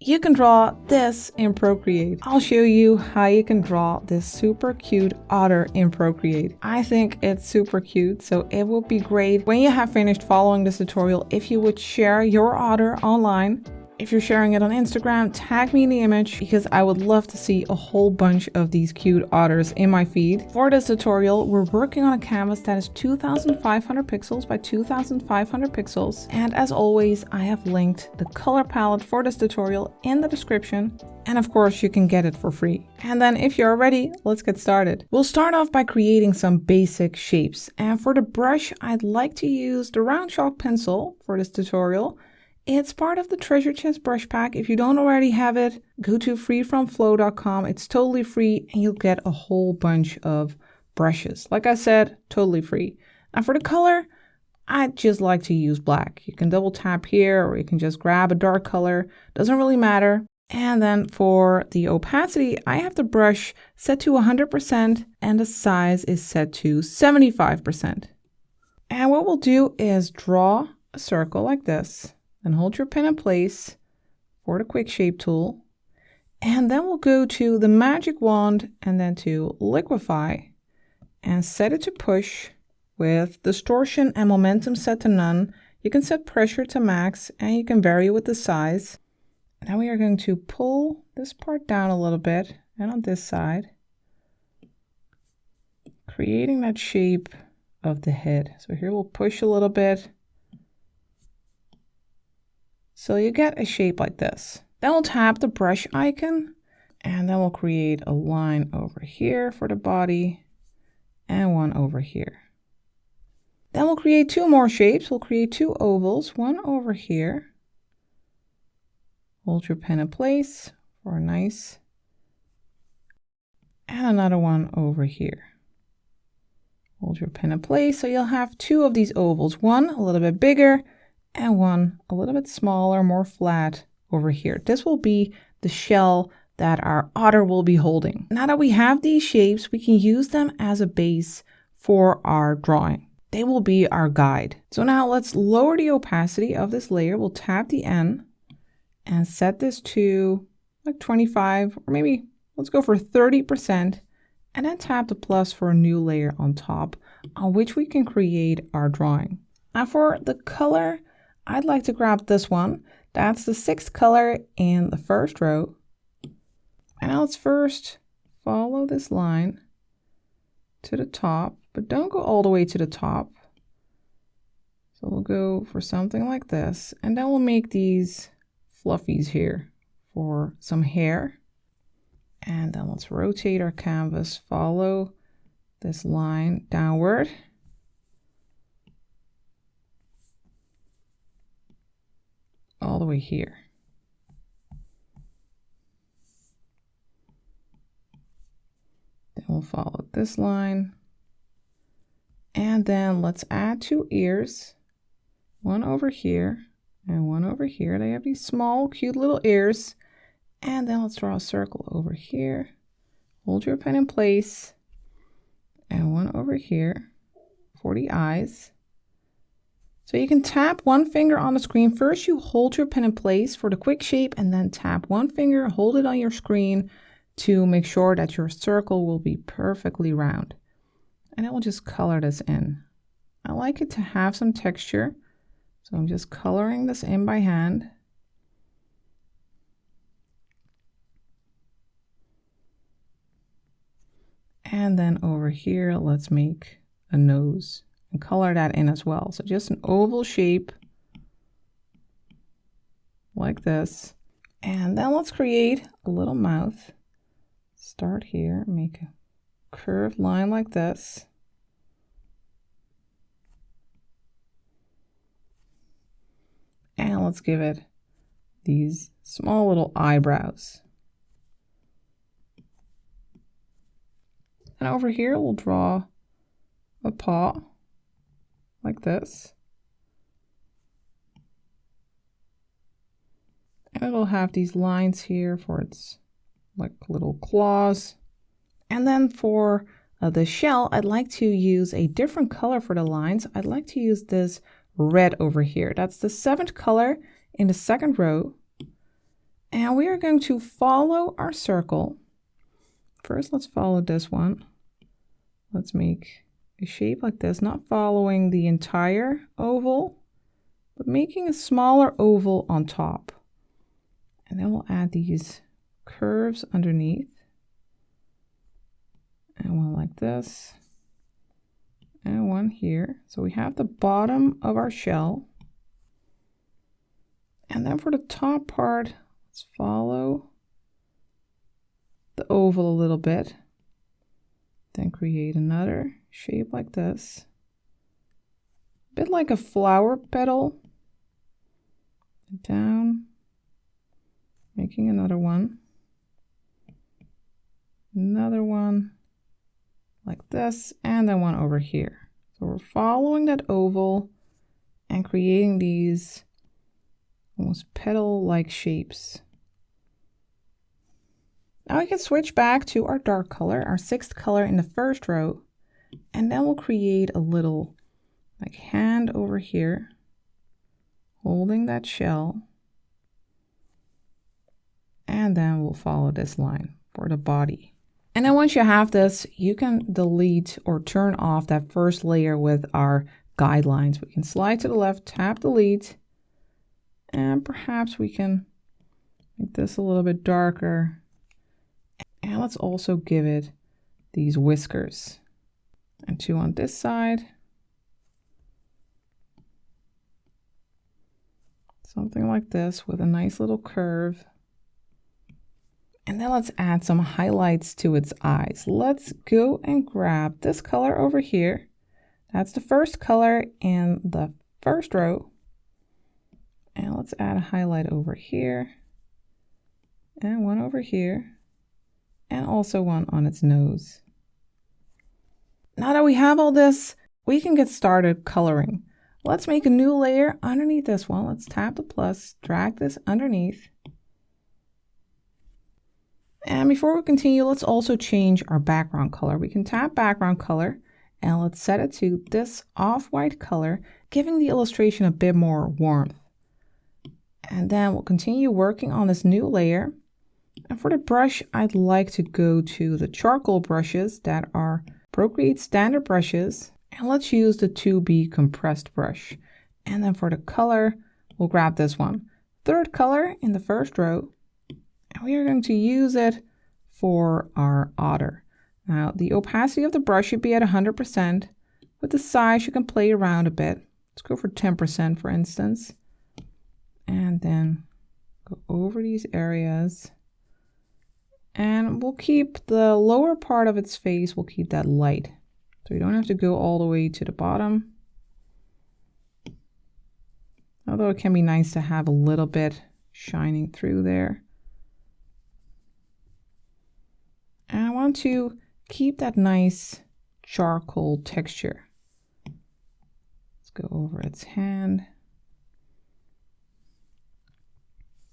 you can draw this in Procreate. I'll show you how you can draw this super cute otter in Procreate. I think it's super cute, so it would be great when you have finished following this tutorial if you would share your otter online. If you're sharing it on Instagram, tag me in the image because I would love to see a whole bunch of these cute otters in my feed. For this tutorial, we're working on a canvas that is 2500 pixels by 2500 pixels. And as always, I have linked the color palette for this tutorial in the description. And of course, you can get it for free. And then if you're ready, let's get started. We'll start off by creating some basic shapes. And for the brush, I'd like to use the round chalk pencil for this tutorial. It's part of the treasure chest brush pack. If you don't already have it, go to freefromflow.com. It's totally free and you'll get a whole bunch of brushes. Like I said, totally free. And for the color, I just like to use black. You can double tap here or you can just grab a dark color. Doesn't really matter. And then for the opacity, I have the brush set to 100% and the size is set to 75%. And what we'll do is draw a circle like this. Then hold your pen in place for the quick shape tool. And then we'll go to the magic wand and then to liquefy and set it to push with distortion and momentum set to none. You can set pressure to max and you can vary with the size. Now we are going to pull this part down a little bit and on this side, creating that shape of the head. So here we'll push a little bit. So you get a shape like this. Then we'll tap the brush icon and then we'll create a line over here for the body and one over here. Then we'll create two more shapes. We'll create two ovals, one over here. Hold your pen in place for a nice, and another one over here. Hold your pen in place. So you'll have two of these ovals, one a little bit bigger and one a little bit smaller, more flat over here. This will be the shell that our otter will be holding. Now that we have these shapes, we can use them as a base for our drawing. They will be our guide. So now let's lower the opacity of this layer. We'll tap the N and set this to like 25, or maybe let's go for 30%, and then tap the plus for a new layer on top on which we can create our drawing. Now for the color, I'd like to grab this one. That's the 6th color in the first row. And now let's first follow this line to the top, but don't go all the way to the top. So we'll go for something like this, and then we'll make these fluffies here for some hair. And then let's rotate our canvas, follow this line downward. All the way here. Then we'll follow this line. And then let's add two ears. One over here and one over here. They have these small, cute little ears. And then let's draw a circle over here. Hold your pen in place. And one over here for the eyes. So you can tap one finger on the screen. First, you hold your pen in place for the quick shape and then tap one finger, hold it on your screen to make sure that your circle will be perfectly round. And then we'll just color this in. I like it to have some texture, so I'm just coloring this in by hand. And then over here, let's make a nose. And color that in as well. So just an oval shape like this. And then let's create a little mouth. Start here, make a curved line like this. And let's give it these small little eyebrows. And over here, we'll draw a paw like this. And it'll have these lines here for its like little claws. And then for the shell, I'd like to use a different color for the lines. I'd like to use this red over here. That's the 7th color in the 2nd row. And we are going to follow our circle. First, let's follow this one. Let's make a shape like this, not following the entire oval, but making a smaller oval on top. And then we'll add these curves underneath. And one like this. And one here. So we have the bottom of our shell. And then for the top part, let's follow the oval a little bit. Then create another shape like this. A bit like a flower petal. Down. Making another one. Another one like this, and then one over here. So we're following that oval and creating these almost petal-like shapes. Now we can switch back to our dark color, our sixth color in the first row, and then we'll create a little like hand over here, holding that shell, and then we'll follow this line for the body. And then once you have this, you can delete or turn off that first layer with our guidelines. We can slide to the left, tap delete, and perhaps we can make this a little bit darker. And let's also give it these whiskers. And two on this side. Something like this with a nice little curve. And then let's add some highlights to its eyes. Let's go and grab this color over here. That's the first color in the first row. And let's add a highlight over here. And one over here. And also one on its nose. Now that we have all this, we can get started coloring. Let's make a new layer underneath this one. Let's tap the plus, drag this underneath. And before we continue, let's also change our background color. We can tap background color and let's set it to this off-white color, giving the illustration a bit more warmth. And then we'll continue working on this new layer. And for the brush, I'd like to go to the charcoal brushes that are Procreate standard brushes. And let's use the 2B compressed brush. And then for the color, we'll grab this one. Third color in the first row. And we are going to use it for our otter. Now, the opacity of the brush should be at 100%. With the size, you can play around a bit. Let's go for 10%, for instance. And then go over these areas. And we'll keep the lower part of its face, we'll keep that light. So you don't have to go all the way to the bottom. Although it can be nice to have a little bit shining through there. And I want to keep that nice charcoal texture. Let's go over its hand.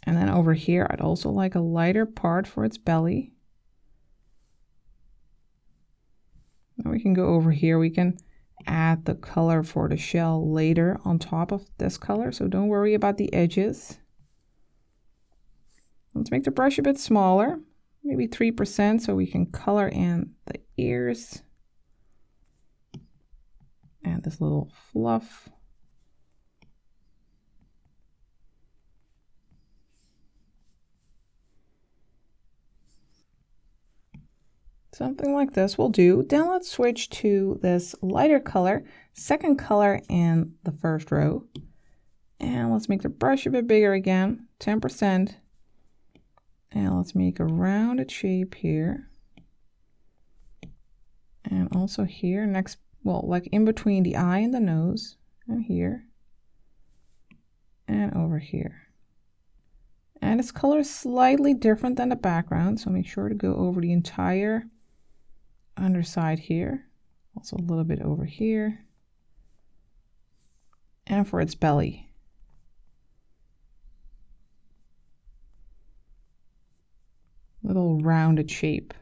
And then over here, I'd also like a lighter part for its belly. Now we can go over here. We can add the color for the shell later on top of this color. So don't worry about the edges. Let's make the brush a bit smaller. Maybe 3% so we can color in the ears and this little fluff. Something like this will do. Then let's switch to this lighter color, second color in the first row. And let's make the brush a bit bigger again, 10%. And let's make a rounded shape here. And also here next, well, like in between the eye and the nose, and here, and over here. And its color is slightly different than the background, so make sure to go over the entire underside here. Also a little bit over here. And for its belly. Little rounded shape.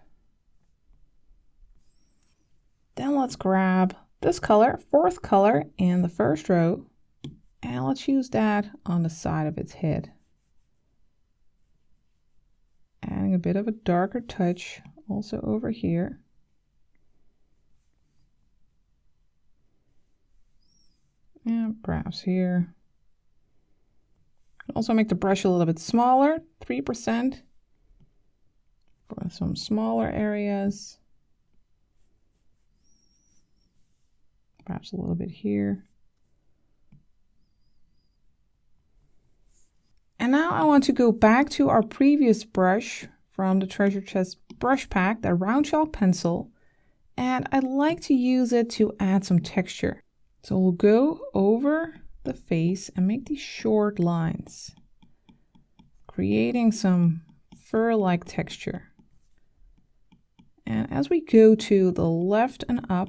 Then let's grab this color, fourth color in the first row, and let's use that on the side of its head. bit of a darker touch also over here. And perhaps here. Also make the brush a little bit smaller, 3%, for some smaller areas. Perhaps a little bit here. And now I want to go back to our previous brush from the Treasure Chest brush pack, that round chalk pencil, and I'd like to use it to add some texture. So we'll go over the face and make these short lines, creating some fur-like texture. And as we go to the left and up,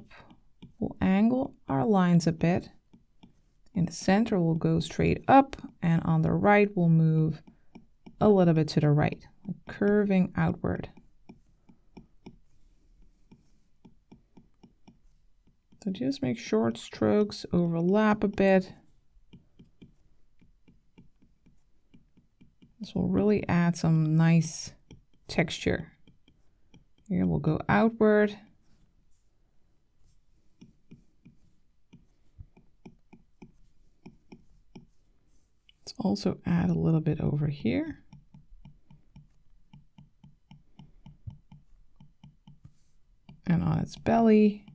we'll angle our lines a bit. In the center, we'll go straight up, and on the right, we'll move a little bit to the right, curving outward. So just make short strokes overlap a bit. This will really add some nice texture. Here we'll go outward. Let's also add a little bit over here. And on its belly.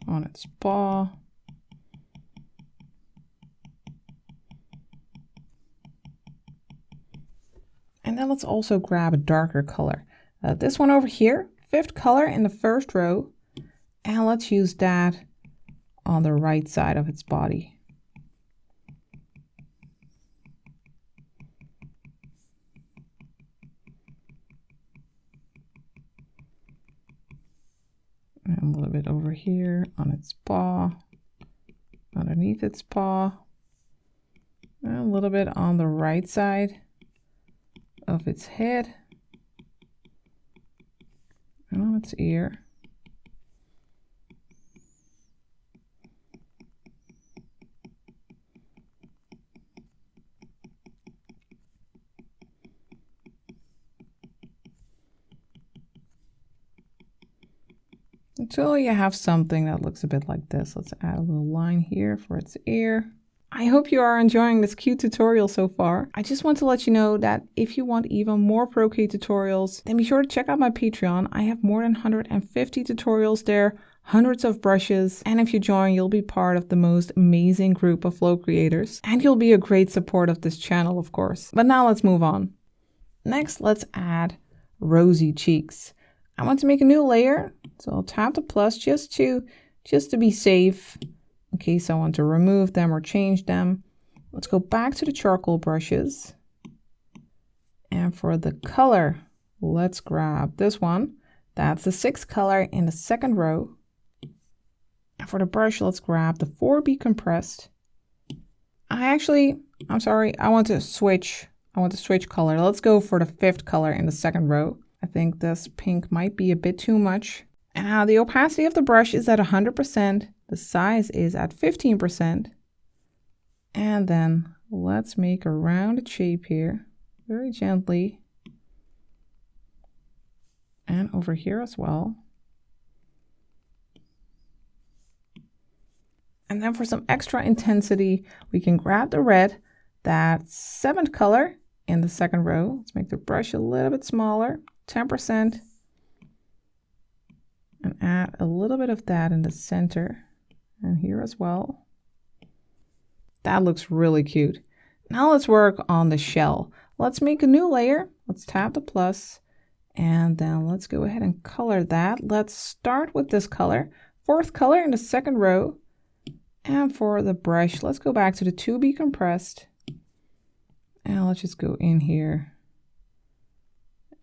On its paw. And then let's also grab a darker color. This one over here, 5th color in the first row. And let's use that on the right side of its body. And a little bit over here on its paw, underneath its paw, and a little bit on the right side of its head, and on its ear. Until you have something that looks a bit like this. Let's add a little line here for its ear. I hope you are enjoying this cute tutorial so far. I just want to let you know that if you want even more Procreate tutorials, then be sure to check out my Patreon. I have more than 150 tutorials there, hundreds of brushes, and if you join, you'll be part of the most amazing group of flow creators, and you'll be a great support of this channel, of course. But now let's move on. Next, let's add rosy cheeks. I want to make a new layer, so I'll tap the plus just to be safe in case I want to remove them or change them. Let's go back to the charcoal brushes. And for the color, let's grab this one. That's the 6th color in the 2nd row. And for the brush, let's grab the 4B compressed. I'm sorry, I want to switch color. Let's go for the 5th color in the 2nd row. I think this pink might be a bit too much. And now the opacity of the brush is at 100%. The size is at 15%. And then let's make a rounded shape here, very gently. And over here as well. And then for some extra intensity, we can grab the red, that 7th color in the 2nd row. Let's make the brush a little bit smaller. 10%, and add a little bit of that in the center and here as well. That looks really cute. Now let's work on the shell. Let's make a new layer. Let's tap the plus, and then let's go ahead and color that. Let's start with this color, 4th color in the 2nd row. And for the brush, let's go back to the 2B compressed, and let's just go in here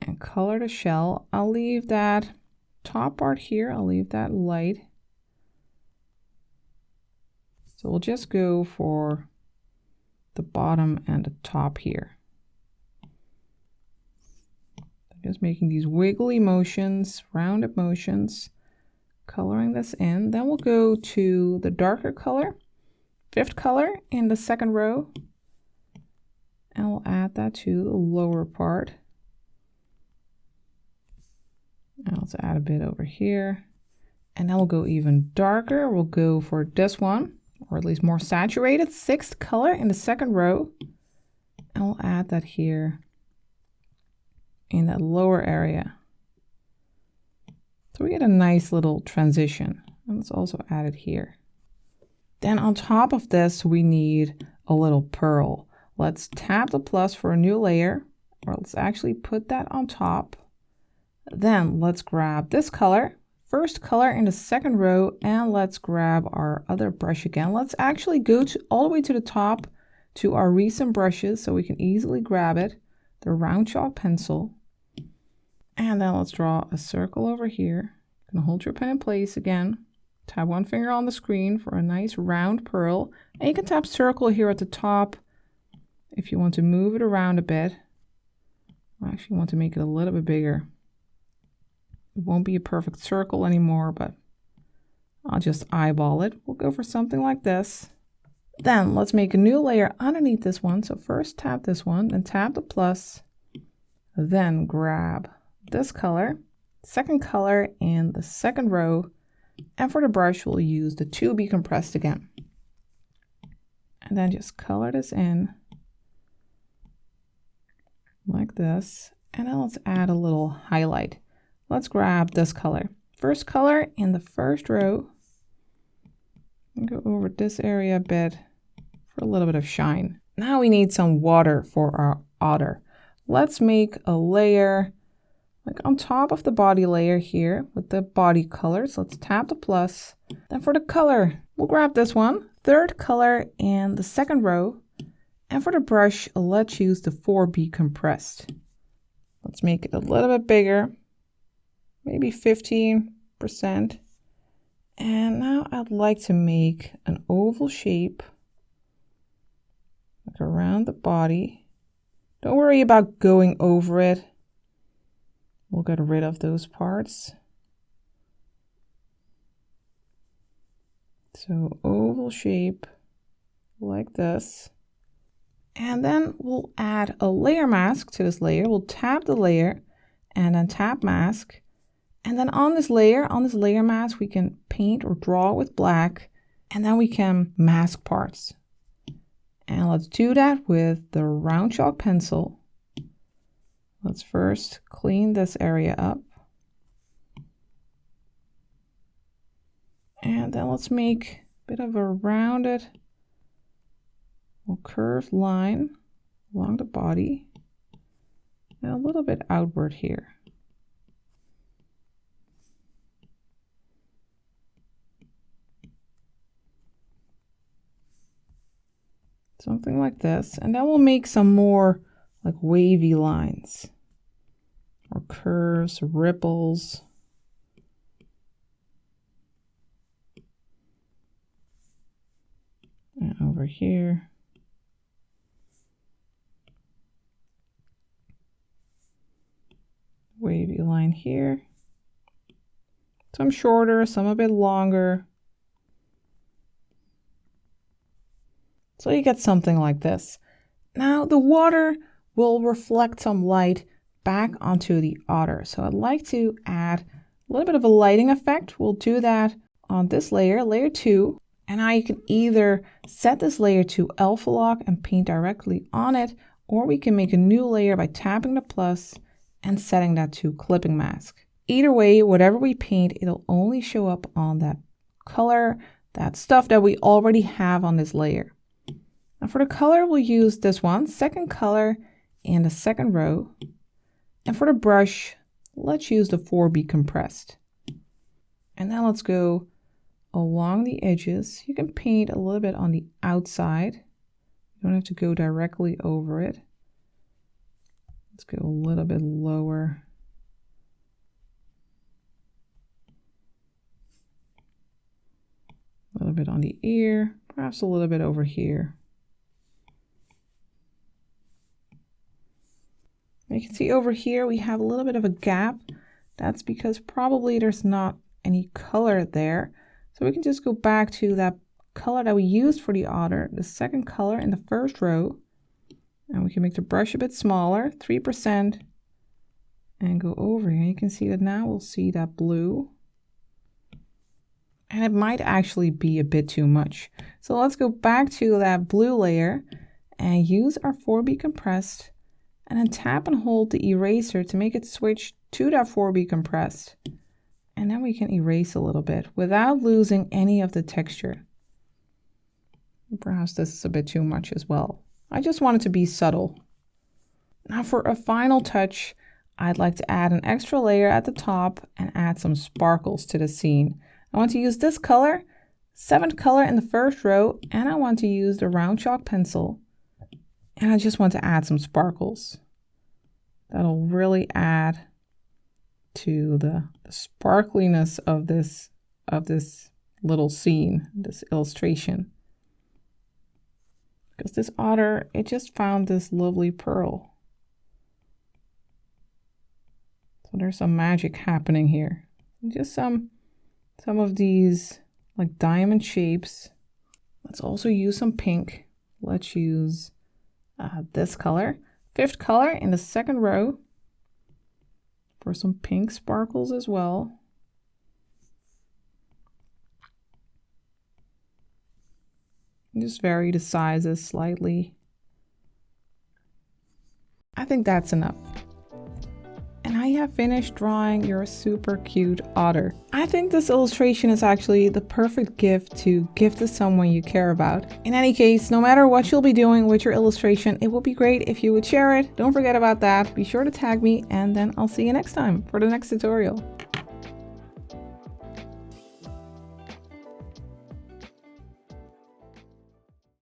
and color the shell. I'll leave that top part here, I'll leave that light. So we'll just go for the bottom and the top here. Just making these wiggly motions, rounded motions, coloring this in. Then we'll go to the darker color, 5th color in the 2nd row, and we'll add that to the lower part. And let's add a bit over here. And then we'll go even darker. We'll go for this one, or at least more saturated, 6th color in the 2nd row. And we'll add that here in that lower area. So we get a nice little transition. And let's also add it here. Then on top of this, we need a little pearl. Let's tap the plus for a new layer, or let's actually put that on top. Then let's grab this color, 1st color in the 2nd row, and let's grab our other brush again. Let's actually go all the way to the top to our recent brushes so we can easily grab it, the round chalk pencil. And then let's draw a circle over here. You can hold your pen in place again. Tap one finger on the screen for a nice round pearl. And you can tap circle here at the top if you want to move it around a bit. I actually want to make it a little bit bigger. It won't be a perfect circle anymore, but I'll just eyeball it. We'll go for something like this. Then let's make a new layer underneath this one. So first tap this one, then tap the plus, then grab this color, 2nd color in the 2nd row, and for the brush we'll use the to be compressed again. And then just color this in like this, and then let's add a little highlight. Let's grab this color, 1st color in the 1st row, and go over this area a bit for a little bit of shine. Now we need some water for our otter. Let's make a layer like on top of the body layer here with the body colors. Let's tap the plus. Then for the color, we'll grab this one, 3rd color in the 2nd row, and for the brush, let's use the 4B compressed. Let's make it a little bit bigger, maybe 15%. And now I'd like to make an oval shape like around the body. Don't worry about going over it. We'll get rid of those parts. So oval shape like this. And then we'll add a layer mask to this layer. We'll tap the layer and then tap mask. And then on this layer mask, we can paint or draw with black, and then we can mask parts. And let's do that with the round chalk pencil. Let's first clean this area up. And then let's make a bit of a rounded or curved line along the body and a little bit outward here. Something like this. And then we'll make some more like wavy lines or curves, ripples. And over here. Wavy line here. Some shorter, some a bit longer. So you get something like this. Now the water will reflect some light back onto the otter. So I'd like to add a little bit of a lighting effect. We'll do that on this layer, layer 2. And now you can either set this layer to alpha lock and paint directly on it, or we can make a new layer by tapping the plus and setting that to clipping mask. Either way, whatever we paint, it'll only show up on that color, that stuff that we already have on this layer. And for the color, we'll use this one, 2nd color in the 2nd row. And for the brush, let's use the 4B compressed. And then let's go along the edges. You can paint a little bit on the outside. You don't have to go directly over it. Let's go a little bit lower. A little bit on the ear, perhaps a little bit over here. You can see over here we have a little bit of a gap. That's because probably there's not any color there. So we can just go back to that color that we used for the otter, the second color in the first row. And we can make the brush a bit smaller, 3%, and go over here. You can see that now we'll see that blue. And it might actually be a bit too much. So let's go back to that blue layer and use our 4B compressed, and then tap and hold the eraser to make it switch to that 4B compressed. And then we can erase a little bit without losing any of the texture. Perhaps this is a bit too much as well. I just want it to be subtle. Now for a final touch, I'd like to add an extra layer at the top and add some sparkles to the scene. I want to use this color, 7th color in the first row, and I want to use the round chalk pencil. And I just want to add some sparkles. That'll really add to the sparkliness of this little scene, this illustration. Because this otter, it just found this lovely pearl. So there's some magic happening here. Just some of these like diamond shapes. Let's also use some pink. Let's use this color, 5th color in the second row, for some pink sparkles as well. Just vary the sizes slightly. I think that's enough. And I have finished drawing your super cute otter. I think this illustration is actually the perfect gift to give to someone you care about. In any case, no matter what you'll be doing with your illustration, it would be great if you would share it. Don't forget about that. Be sure to tag me, and then I'll see you next time for the next tutorial.